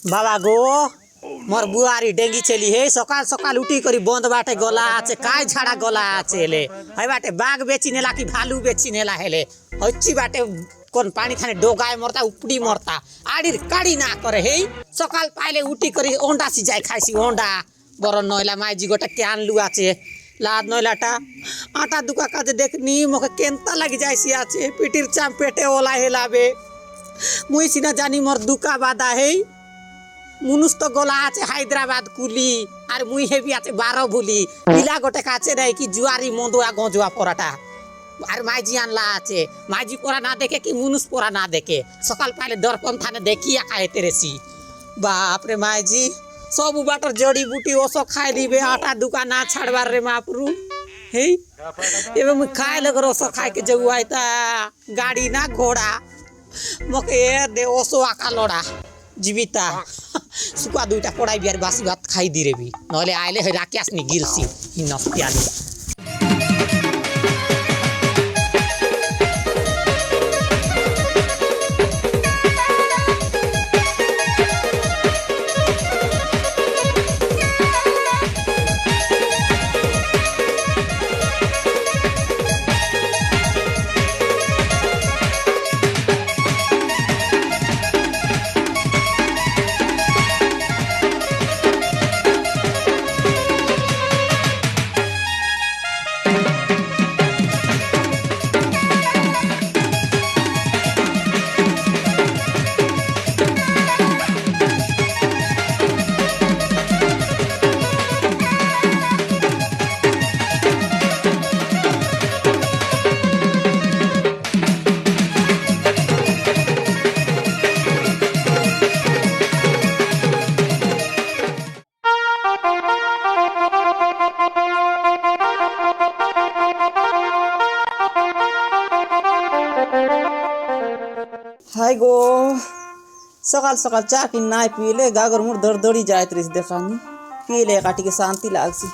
बाबा गो मोर बुआरी डेंगी चली हे सकाल सकाल उठी करी बंद बाटे गला आचे काय झाड़ा गला आचे हेले हई बाटे बाघ बेची नेला कि भालू बेची नेला हेले हच्ची बाटे कोन पानी थाने डोगाए मरता उपड़ी मरता आड़ी काड़ी ना करे हे सकाल पाइले उठी करी ओंडा सिजाय खाइसी ओंडा बर नयला माइजी गोटा क्यान लु आचे लाद नयलाटा आटा दुका काजे देखनी मोके केंता लगी जायसी आचे पिटिर चाम पेटे ओला हेलाबे मुई सिना जानी मोर दुका बादा हे मुनुस तो गोला आचे हैदराबाद कुली और मुई हेबी आचे 12 भूली पिला गोटे काचे नहीं कि जुआरी मोंदुआ गंजुआ पराटा और माइजी आनला आचे माइजी पोरा ना देखे कि मुनुस पोरा ना देखे सकाल पहले दर्पण थाने देखिया खाए तेरे सी बाप रे माइजी सब बाटर जड़ी बूटी ओसो खाए दीबे आटा दुकान ना छाड़बार रे मापरू हे एबे मुई खाए लग ओसो खाए के जऊ आइता गाड़ी ना घोड़ा मके दे ओसो आका लोड़ा जीविता सुका दुईटा पड़ाई बिहार बासी भात खाई दी रे भी नहले आइले है राकेश नि गिरसी हि नस्तियाली हाय गो सकाल सकाल चा कि नाय पीले गागर मुर दरदड़ी जाए त्रिस देखानी पीले काटी के शांति लागसी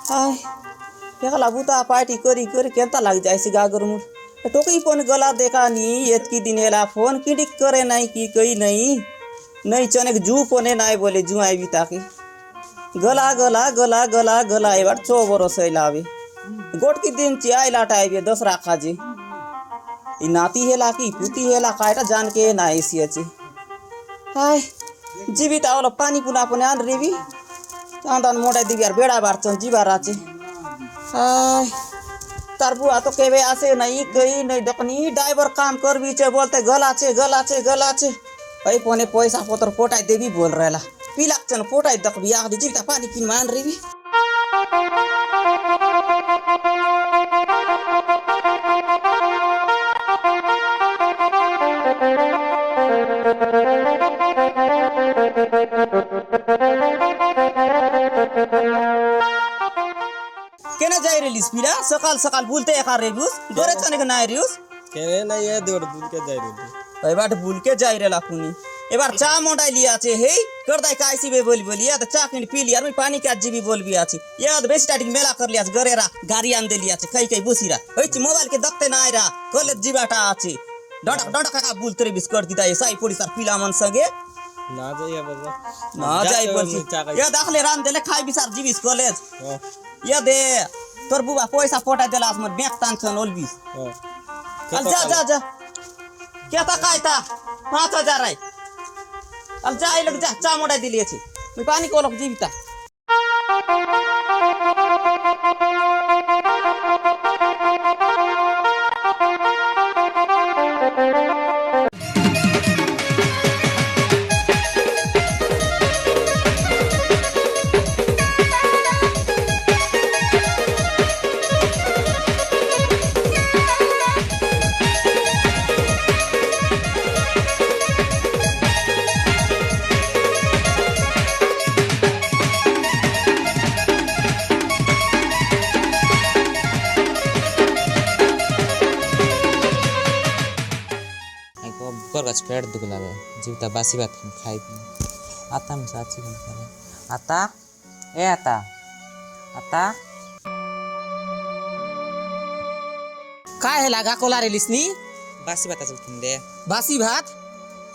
हाय एकला बुता पार्टी करी करी केंता लाग जायसी गागर मुर टोकी पन गला देखानी एतकी दिन एला फोन किडिक करे नहीं की कई नहीं चने जू पने नाय बोले जू आई बिता के गला गला गला गला गला एबार 6 बरस लावे गोट की दिन चियाई लाटाइबे दसरा खाजे ई नाती हेला की पुती हेला कायटा जान के ना ऐसी अच्छी हाय जीवित आवलो पानी पुना पुने आन रेवी चांदन मोटा दिव्य यार बेड़ा बार चल जीवा राचे हाय तार बुआ तो केवे आसे नहीं गई नहीं दकनी ड्राइवर काम कर भी चे बोलते गलाचे भाई पोने पैसा पत्र पोटाई देवी बोल रहेला पिलाक चन पोटाई दक बिया दी जीवित पानी पिन मान रेवी केना जाई रेलिस पिला सकाल सकाल बोलते एका रेबुस दोरे चने के ना रिउस केने ना ये दोर बुल के जाई रे ए बाट भूल के जाई रेला पुनी एबार चा मोंडाई लिया छे हे करदाई काईसी बे बोली या त चा किन पी लिया पानी के जीबी बोल बिया छे या बेसी टाटिक मेला कर लिया गरेरा गाड़ी आन दे लिया छे कई बुसीरा होई मोबाइल के दखते ना आइरा कॉलेज जीबाटा आछे डडक काका बोलते रे बिस कर दिदा साई पोड़ी सर पिला मन संगे ना जाइए बाबा ना जाई बोलसी या दाखले रान देले खाई बिसार जीबिस कॉलेज या दे तोर बुबा पैसा पोटा देला आसमत बैंक तानछन ओलबिस अल जा क्या था कायता 5000 आई अब जा लग जा चा मोड़ा दिलिए छी मैं पानी को लग जीविता गच पेट दुख लागे जीवता बासी भात खाई आता मी साची आता ए आता काय है लागा कोला रे लिसनी बासी भात असेल किंदे बासी भात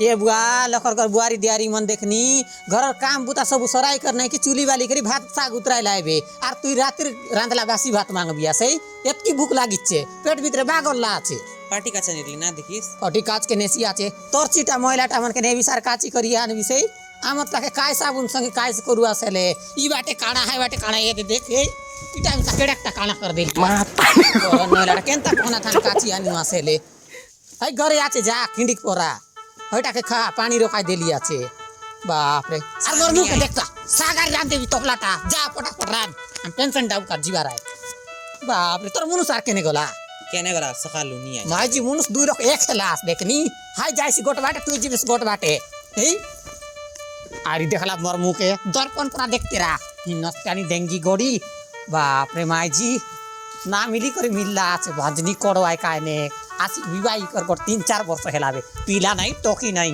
ए बुआ लखर कर बुआरी दियारी मन देखनी घर काम बुता सब सराई करना कि चूली वाली करी भात साग उतराई लाइबे आर तुई रातिर रांधला बासी भात मांगबिया सही एतकी भूख लागिচ্ছে पेट ভিতরে বাগল্লা আছে পার্টি কাছে নিলি না দেখিস কটি কাজ के नेसी আছে তোর চিটা ময়লাটা मन के ने विसार काची करी आन विषय आमत ताके काय साबुन संगे काय करू आसेले ई बाटे काणा है बाटे काणा ये देख ए ई टाइम ता केडकटा काणा कर देली मयलाटा केनता कोना थान काची आनी आसेले है घरे আছে যা কিন্ডিক পরা ওইটাকে খা পানি রোকাই দেলি আছে বাপ রে আর মোর মুখে দেখতা সাগার রান দেবি তপলাটা যা পটাপট রান আমি টেনশন ডাউ কার জিবার আয় বাপ রে তোর মনুষ আর কেনে গলা কেনে গরা সকালু নি আই মাইজি মনুষ দুই রক এক খেলাস দেখনি হাই যাইছি গোট বাটে তুই জিবিস গোট বাটে এই আরি দেখলা মোর মুখে দর্পণ পরা দেখতে রা হিনস্তানি ডেঙ্গি গড়ি বাপ রে মাইজি না মিলি করে মিল্লা আছে ভাজনি করওয়াই কায়নে আসি বিবাহী কর 3-4 বর্ষ হেলাবে পিলা নাই টকি নাই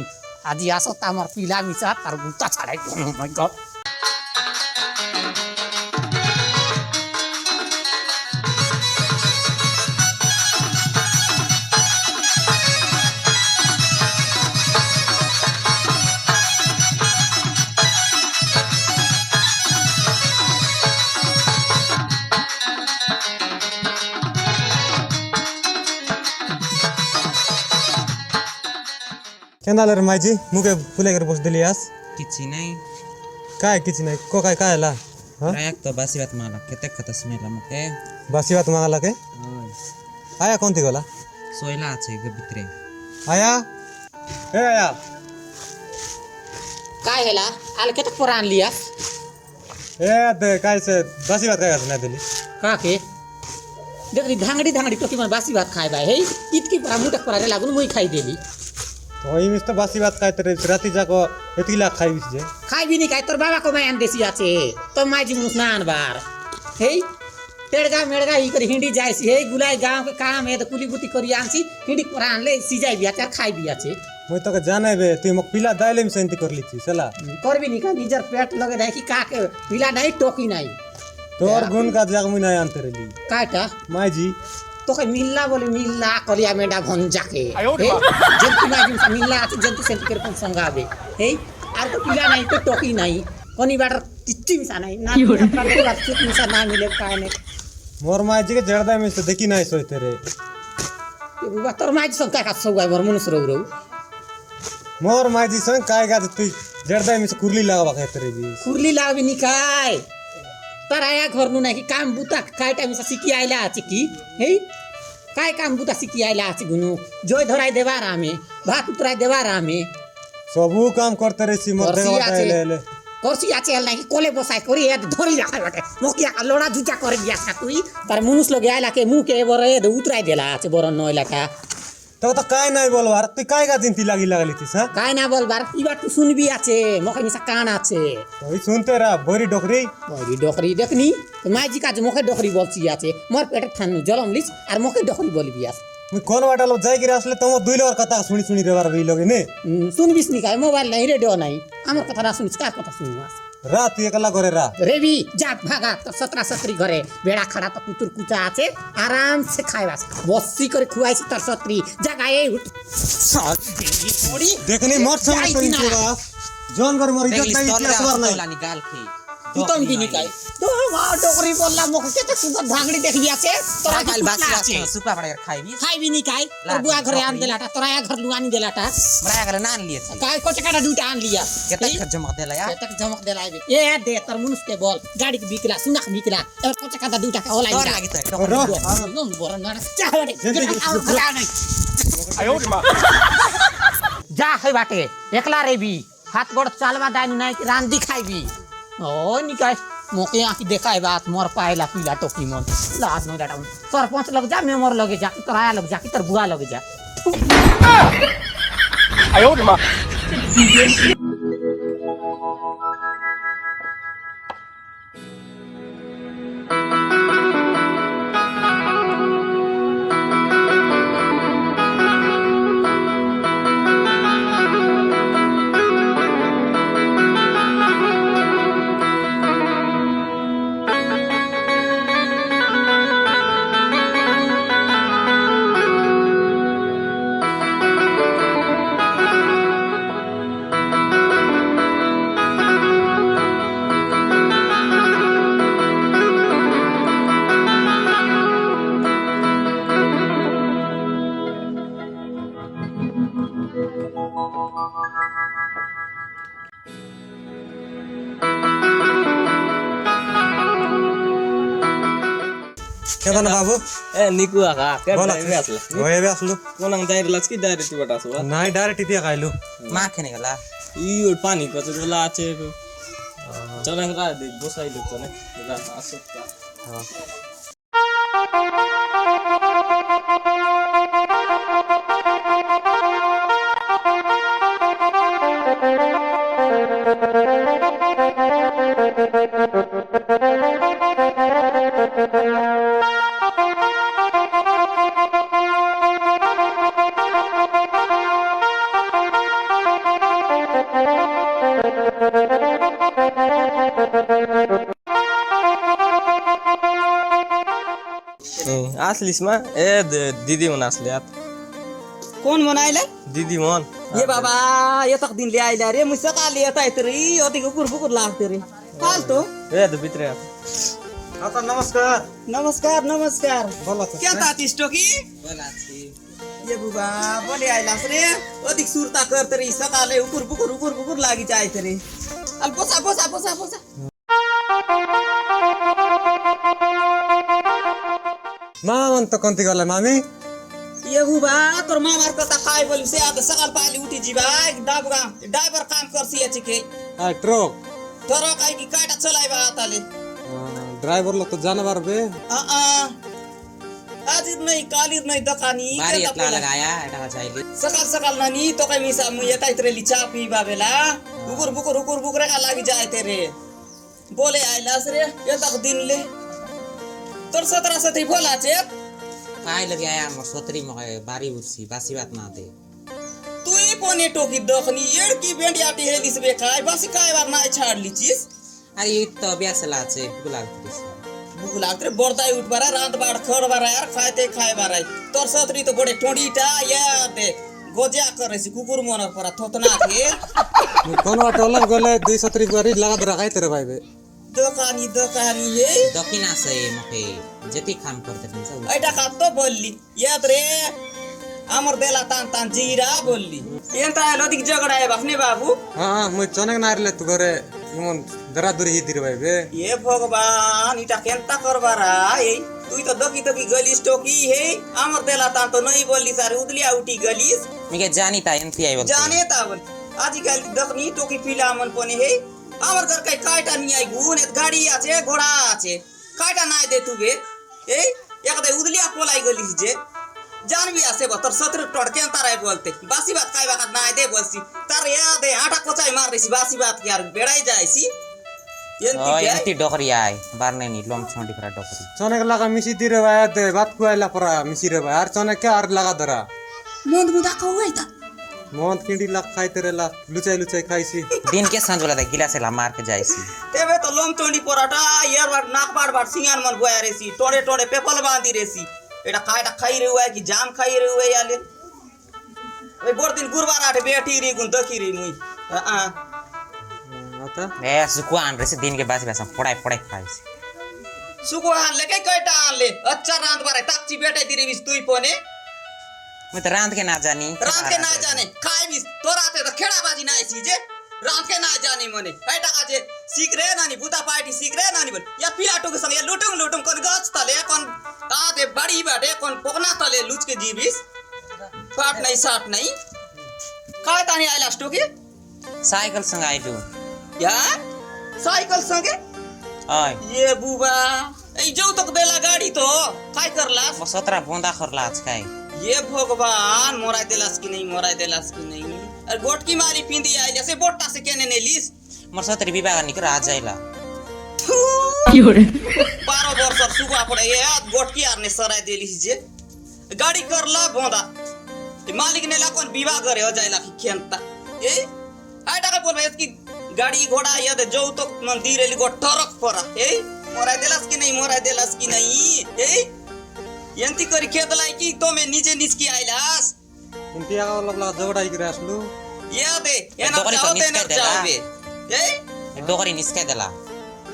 আজি আসো আমার পিলা মিছা তার গুতা ছাড়াই ও মাই গড केंदाले रे मायजी मुके फुले कर बस दिली आस কিছু নাই काय किछ नाही को काय कायला हां এক তো বাসি ভাত মালা কেতে কথা স্মেলা মুখে बासी बात मांगला के आया कोणती गोला সয়লা আছে গো ভিতরে आया ए आया काय हेला आल केतक पुराण लिया ए दे काय से बासी बात काय नाही दिली का के देखली धांगडी धांगडी टोकी मन बासी भात खाय बाय हे इतकी परा मुटक परा रे लागून मुई खाई देली तो ही मिस्त बासी बात काय तरी राती जाको एतिला खाईस जे खाई भी नहीं खाई तोर बाबा को मायन देसी आचे तो मायजी मुस नान बार हे तेड़गा मेड़गा ही कर हिंडी जायसी हे गुलाई गांव के काम है तो कुली बुती करी आनसी हिंडी पुराण ले सिजाई बिया चार खाई बिया छे মই তোকে জানাই বে তুই মোক পিলা দাইলে আমি সেন্তি করলিছি সালা कर भी नहीं का निजर पेट लगे रहे कि का के पिला नहीं टोकी नहीं তোর গুণ কাজ জাগ মুই নাই আনতে রেলি काटा मायजी तो के मिल्ला बोले मिल्ला कलिया मेंडा भंजा के जंतु मायजी से मिल्ला आते जंतु सेंति कर कोन संगावे हे आर तो पिला नहीं तो टोकी नहीं कोनी बाटर किच्ची मिसा नहीं ना बात कुछ मिसा ना मिले काय ने मोर मायजी के जड़दा में से देखी नाही सोय तेरे ये बुबा तोर मायजी संग का सौगा मोर मनुष्य रौ रौ मोर मायजी संग काय का तू जड़दा में से कुरली लगावा के तेरे भी कुर्ली लावी निकाय तराया घर नु नाही काम बुता काय टाइम से सिकी आइला आछि की हे काय काम बुता सिकी आइला आछि गुनु जोय धराई देवा रामे भात उतराई देवा रामे सबू काम करते रे सी मोर करसी देवा आचे। ले ले करसी आचे हल नाही कोले बसाय करी ए धरी राखा बटे मोकिया का लोड़ा जुजा कर दिया का तुई पर मनुष्य लोग आइला के मुंह के बरे उतराई देला आछि बरन नइला का तो काय नाही बोलवार तू काय का चिंती लागी लागली तीस हां काय ना बोल बार ई बात तू सुनबी आचे मोके मिसा कान आचे तो ही सुनते रहा बोरी डोकरी ओरी डोकरी देखनी तो माजी का मोके डोकरी बोलची आचे मोर पेट थानु जलम लिस आर मोके डोकरी बोली बियास मी कोण वाटालो जाय की असले तम दुईलवर कथा सुनी सुनी रे बार लोगे ने सुनबिस नि काय मोबाइल नहीं रेडियो नहीं आमर कथा रा सुनिस का कथा सुनुवास रात एकला करे रा रेवी जात भागा तो 17 घरे बेड़ा खड़ा तो कुतुर कुचा आचे आराम से खाइबास बस्सी करे खुआइस तर 17 जगाए उठ छोड़ी देखनी मोर संग सुनी छोड़ा जोन घर मोर इज्जत नहीं इतिहास वर नहीं তোলা নিকাল খে तू तो भी नहीं काय तो वा डोकरी बोलला मोके केते सुंदर धांगड़ी देख बिया छे तोरा কাল বাসি ভাত সুপা পড়ে খাইবি खाई भी नहीं काय और बुआ घरे आन देलाटा तोरा घर लुआनी देलाटा মরা গেল না আনলিয়েছি काय कोचे काटा दुटा आन लिया কেতে খরচ মক দেলা या तक जमक देलाई बे ए दे तर मुनुस के बोल गाड़ी के बिकला सुनक बिकला और कोचे काटा दुटा का ओलाई তোর লাগি তো रो नो बोरन ना चावड़े जा है बाटे एकला रेबी हाथ गोड़ चालवा दाई नहीं कि रांदी खाइबी ओ निकाय मोके आकी देखाय बात मोर पाएला पीला टोकी मन लाज न डाटा सरपंच लग जा मेमोर लगे जा कि तराया लग जा कि तर बुआ लगे जा কেমন বাবু এ নিকু আকা কে বল ডাইরে আসলা ওই এবে আসলো কোনাং ডাইরে লাস কি ডাইরে টিবাটা আসো নাই ডাইরেক্ট দিয়ে খাইলো মা খেনে গেলা ই ওর পানি কত গুলা আছে চলে রা দে বসাই দিত না যা আসো আসলিস মা এ দিদি মন আসলে আত कोण म्हणायला দিদি মন ये बाबा येतक दिन ले आयला रे मुझसे काल येता है तरी अति कुकुर कुकुर लागते रे काल तो এ দে ভিতরে আত आता नमस्कार नमस्कार नमस्कार बोला क्या तातीस टोकी ये बुबा बोले आयलास रे अधिक सुरता करते रे सकाले उकुर बुकुर लागी जायते रे अल पोसा मामा म्हणतो कोणती गला मामी ये बुबा तोर मामार कथा खाय बोली से आता सकाल पाली उठी जीवा डाबगा ड्राइवर काम करसी याची के हा ट्रक तर काय की काटा चलायबा आताले ड्रायव्हरला तो जानवर बे आज नाही कालीर नाही दकानी बारी एतला लगाया एटा चाहिए सकाल नानी तो काय मिसा मु येता इतरेली चा पी बाबेला उकुर बुकुर का लागी जाय तेरे बोले आयलास रे येता दिन ले तोर 17 सत्री बोला छे काय लगे आया म सोतरी म बारी उर्सी बासी बात ना दे तुई कोने टोकी दखनी येड की बेंडियाटी हेलिस बे काय बासी काय वार नाही छाडली चीज अरे ये तो अभ्यास लाचे बुला भूख लागते बर्दाई उठ बारा रात बाड़ खड़ बारा यार खाए बारा तोर सत्री तो बड़े ठोंडीटा या दे गोजा करे सी कुकुर मोना परा थोतना के कोण वाटवलं गेले 270 बारी लगा राखाय तेरे भाई बे दकानी हे दकिना से मके जति काम करते तंसा ऐटा का तो बोलली याद रे अमर देला तान जीरा बोलली एंता लदिक झगड़ा है बखने बाबू हा मग चनक नारले तू घरे इमन दरा दुरी ही दिर भाई बे ये भगवान इटा केंता करबारा ए तुई तो दकी गलीस टोकी हे अमर देला तान तो नहीं बोलली सारे उदलिया उठी गलीस मिके जानी ता एनती आई बोलते जाने तावन आजकल दखनी टोकी फिला मन पने हे আমার ঘর কাই কাইটা নি আই গুন এত গাড়ি আছে ঘোড়া আছে কাইটা নাই দে তুবে এই একদে উদলিয়া পলাই গলিস যে জানবি আছে বতর 17 টড়কে তারাই বলতে বাসি বাত কাই বাত নাই দে বলছি তার ইয়াদে আটা কোচাই মার দিছি বাসি বাত কি আর বেড়াই যাইছি ओ एनती डोकरी आय बारने नी लोम छोंडी परा डोकरी चनक लगा मिसी दिर भाई दे बात कुआइला परा मिसी रे भाई यार चनक के आर लगा दरा मोंद मुदा कौइता मोहन किंडी लग खाई तेरे ला लुचाई खाईसी दिन के सांझ वाला गिलास ला मार के जाईसी तेबे तो लोम चोंडी पराटा यार बार नाक बार सिंगान मन गोया रेसी टोड़े पेपल बांधी रेसी एटा काइटा खाई रे हुआ कि जाम खाई रे हुआ याले ए बोर दिन गुरबार आटे बेटी रे गुन दखी रे मुई आता ए सुकुआन रे से दिन के बासी बासा पड़ाई खाईसी सुको हानले काय कयटा हानले अच्छा रांद बारे ताकची बेटे दिरे बिस तुई पने मैं तो रांध के ना जानी रांद के ना जाने खाय बिस तोराते तो खेड़ा बाजी ना आइसी जे रांद के ना जाने मने कयटा काजे सीख रे नानी बुता पार्टी सीख रे नानी बन या पिलाटो के संग या लुटुंग कोन गछ तले कोन आते बड़ी बाटे कोन पोकना तले लुच के जीबिस पाट नहीं साट नहीं काय तानी आइला स्टोके साइकिल संग आइलु या साइकिल संगे ओय ये बुबा ए जो तक बेला गाड़ी तो काय करलास म 17 बोंदा खरला आज काय ये भगवान मोराय देलास की नहीं अरे गोट की मारी पिंदी आई जैसे बोटा से केने ने लीस मोर 17 विवाह निकर आज जाइला 12 वर्ष सुगा पड़े ये गोट की आरने सराय देलिस जे गाड़ी करला बोंदा मालिक ने ला कोन विवाह करे हो जाइला की खेंता ए आय टाका बोलबे इसकी गाड़ी घोड़ा या दे जो तो मंदिर एली गोट टरक परा ए मोराय देलास की नहीं ए यंती करी खेदलाई की तो मैं नीचे निस्की आइलास इंती आगा लबला जगड़ा इकरे आसलु या दे एना डोकरी तो जाओ ते निस्कै न देला। जाओ बे ए डोकरी निस्कै देला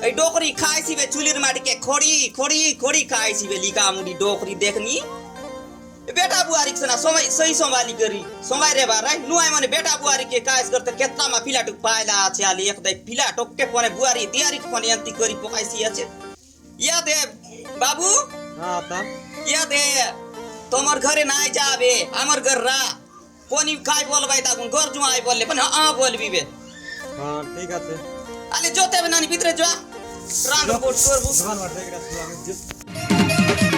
ए डोकरी खाइसी बे चुलिर माटी के खोड़ी खाइसी बे लिका मुडी डोकरी देखनी ए बेटा बुआरी सना समय सही संभाली करी समय रे बार राई नुआय माने बेटा बुआरी के काज करते केतना मा पिला टुक पाइला आछे आली एक दई पिला टोक के पने बुआरी दियारी के पने यंती करी पकाइसी आछे या दे बाबू হ্যাঁ তা ইয়া দে তোমার ঘরে নাই যাবে আমার ঘর রা কোনি খাই বলবাই তখন ঘর জুয়াই বললে মানে বলবি বে হ্যাঁ ঠিক আছে আলে যেতে হবে না ভিতরে যা রান রিপোর্ট করবো দোকান বাড়তে গেছে